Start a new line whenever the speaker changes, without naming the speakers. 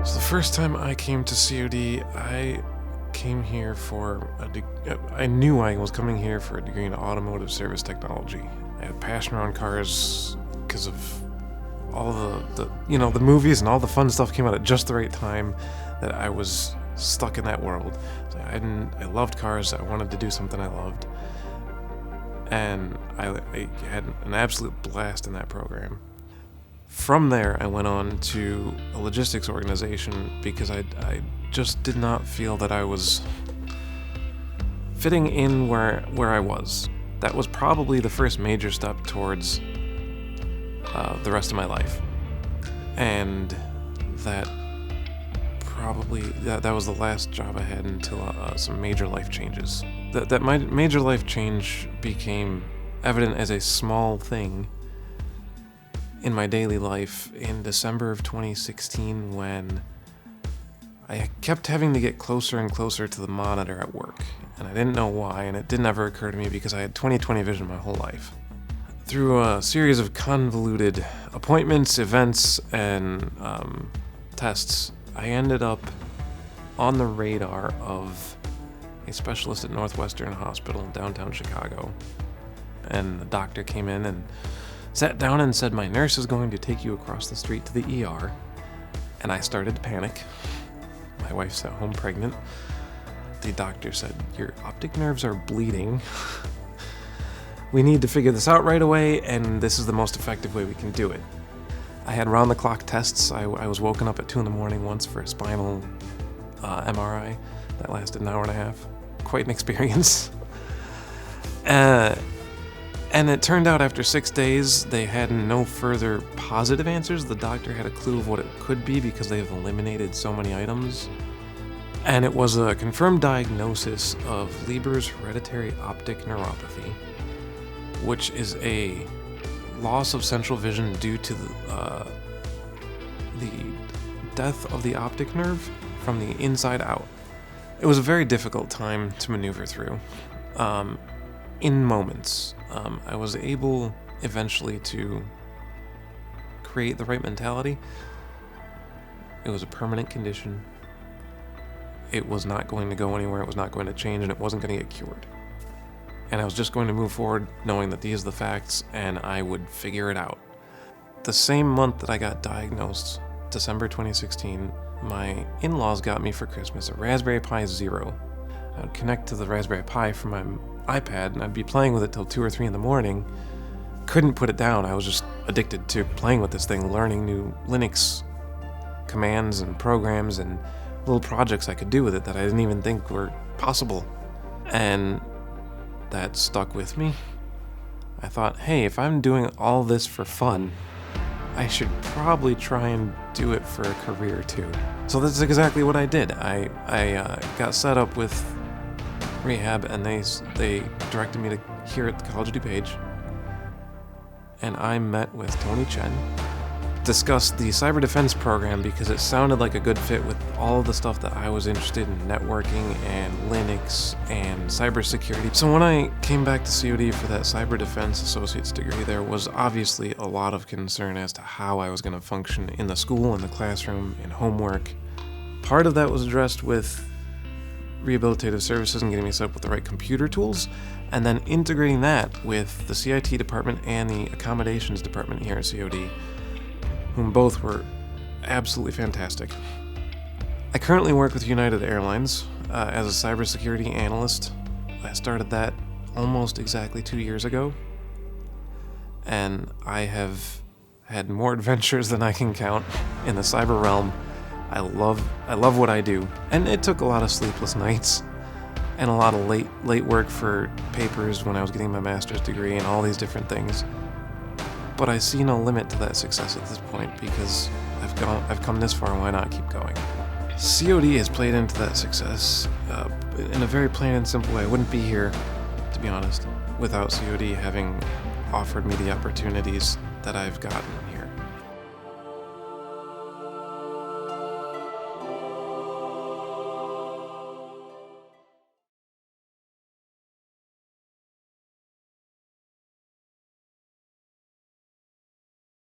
So the first time I came to COD, I came here for I knew I was coming here for a degree in automotive service technology. I had a passion around cars because of all the movies and all the fun stuff came out at just the right time that I was stuck in that world. I loved cars. I wanted to do something I loved, and I had an absolute blast in that program. From there, I went on to a logistics organization because I just did not feel that I was fitting in where I was. That was probably the first major step towards the rest of my life. And that was the last job I had until some major life changes. That my major life change became evident as a small thing in my daily life in December of 2016 when I kept having to get closer and closer to the monitor at work, and I didn't know why, and it didn't ever occur to me because I had 20/20 vision my whole life. Through a series of convoluted appointments, events, and tests, I ended up on the radar of a specialist at Northwestern Hospital in downtown Chicago, and the doctor came in and sat down and said, "My nurse is going to take you across the street to the ER." And I started to panic. My wife's at home pregnant. The doctor said, "Your optic nerves are bleeding. We need to figure this out right away, and this is the most effective way we can do it." I had round-the-clock tests. I was woken up at 2 a.m. once for a spinal MRI. That lasted an hour and a half. Quite an experience. And it turned out after 6 days, they had no further positive answers. The doctor had a clue of what it could be because they've eliminated so many items. And it was a confirmed diagnosis of Leber's hereditary optic neuropathy, which is a loss of central vision due to the death of the optic nerve from the inside out. It was a very difficult time to maneuver through. In moments, I was able eventually to create the right mentality. It was a permanent condition. It was not going to go anywhere. It was not going to change, and it wasn't going to get cured. And I was just going to move forward knowing that these are the facts, and I would figure it out. The same month that I got diagnosed, December 2016, my in-laws got me for Christmas a Raspberry Pi Zero. I would connect to the Raspberry Pi from my iPad, and I'd be playing with it till 2 or 3 in the morning. Couldn't put it down. I was just addicted to playing with this thing, learning new Linux commands and programs and little projects I could do with it that I didn't even think were possible. And that stuck with me. I thought, hey, if I'm doing all this for fun, I should probably try and do it for a career too. So that's exactly what I did. I got set up with rehab, and they directed me to here at the College of DuPage, and I met with Tony Chen, discussed the cyber defense program because it sounded like a good fit with all of the stuff that I was interested in, networking and Linux and cybersecurity. So when I came back to COD for that cyber defense associate's degree, there was obviously a lot of concern as to how I was going to function in the school, in the classroom, in homework. Part of that was addressed with rehabilitative services and getting me set up with the right computer tools, and then integrating that with the CIT department and the accommodations department here at COD, whom both were absolutely fantastic. I currently work with United Airlines as a cybersecurity analyst. I started that almost exactly 2 years ago, and I have had more adventures than I can count in the cyber realm. I love what I do, and it took a lot of sleepless nights and a lot of late work for papers when I was getting my master's degree and all these different things. But I see no limit to that success at this point because I've come this far. Why not keep going? COD has played into that success in a very plain and simple way. I wouldn't be here, to be honest, without COD having offered me the opportunities that I've gotten